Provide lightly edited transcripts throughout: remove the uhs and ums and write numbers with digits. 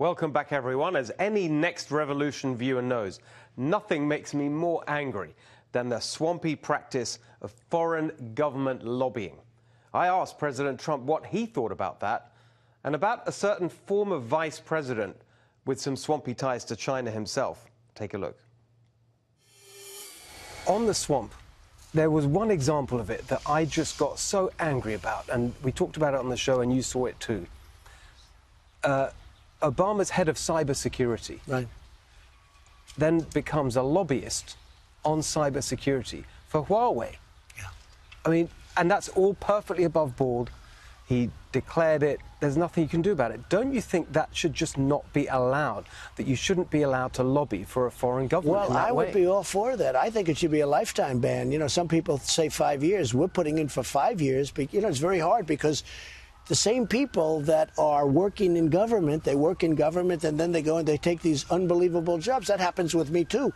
Welcome back, everyone. As any Next Revolution viewer knows, nothing makes me more angry than the swampy practice of foreign government lobbying. I asked President Trump what he thought about that and about a certain former vice president with some swampy ties to China himself. Take a look. On the swamp, there was one example of it that I just got so angry about, and we talked about it on the show and you saw it too. Obama's head of cybersecurity then becomes a lobbyist on cybersecurity for Huawei. Yeah. I mean, and that's all perfectly above board. He declared it. There's nothing you can do about it. Don't you think that should just not be allowed, that you shouldn't be allowed to lobby for a foreign government in that I way? would be all for that. I think it should be a lifetime ban. You know, some people say 5 years. We're putting in for 5 years. But, you know, it's very hard because the same people that are working in government, they work in government and then they go and they take these unbelievable jobs. That happens with me, too.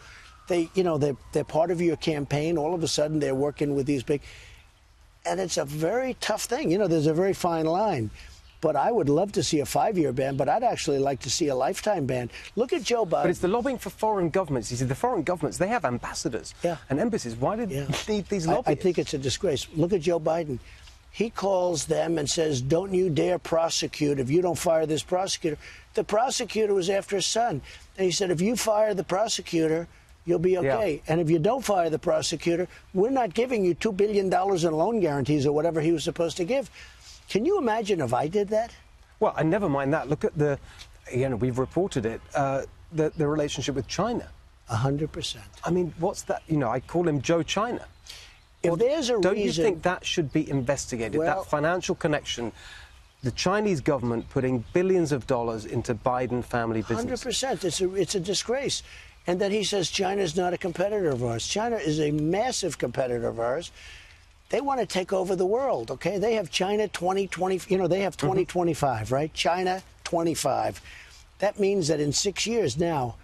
They're part of your campaign. All of a sudden, they're working with these big... And it's a very tough thing. You know, there's a very fine line. But I would love to see a 5-year ban, but I'd actually like to see a lifetime ban. Look at Joe Biden. But it's the lobbying for foreign governments. You see, the foreign governments, they have ambassadors and embassies. Why did you need these lobbyists? I think it's a disgrace. Look at Joe Biden. He calls them and says, don't you dare prosecute if you don't fire this prosecutor. The prosecutor was after his son. And he said, if you fire the prosecutor, you'll be okay. And if you don't fire the prosecutor, we're not giving you $2 billion in loan guarantees or whatever he was supposed to give. Can you imagine if I did that? Well, I never mind that. Look at the, you know, we've reported it, the relationship with China. 100%. I mean, what's that? You know, I call him Joe China. If there's a reason... Don't you think that should be investigated, that financial connection, the Chinese government putting billions of dollars into Biden family business? 100%. It's a disgrace. And then he says China's not a competitor of ours. China is a massive competitor of ours. They want to take over the world, okay? They have China 2020, you know, they have 2025, right? China 25. That means that in 6 years now,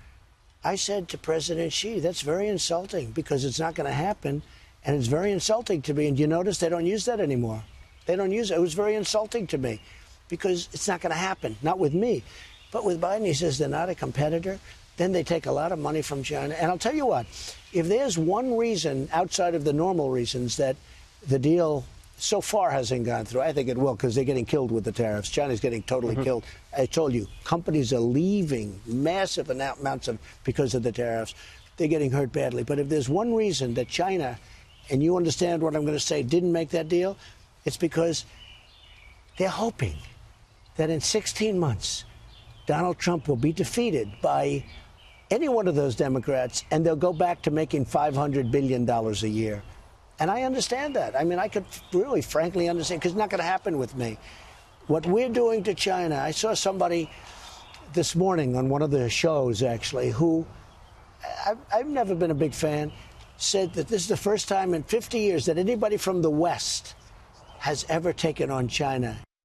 I said to President Xi, that's very insulting because it's not going to happen. And it's very insulting to me. And you notice they don't use that anymore. They don't use it. It was very insulting to me because it's not going to happen, not with me. But with Biden, he says they're not a competitor. Then they take a lot of money from China. And I'll tell you what, if there's one reason outside of the normal reasons that the deal so far hasn't gone through, I think it will because they're getting killed with the tariffs. China's getting totally killed. I told you, companies are leaving massive amounts because of the tariffs. They're getting hurt badly. But if there's one reason that China, and you understand what I'm going to say, didn't make that deal, it's because they're hoping that in 16 months, Donald Trump will be defeated by any one of those Democrats, and they'll go back to making $500 billion a year. And I understand that. I mean, I could really, frankly, understand, because it's not going to happen with me. What we're doing to China, I saw somebody this morning on one of the shows, actually, who I've never been a big fan, said that this is the first time in 50 years that anybody from the West has ever taken on China.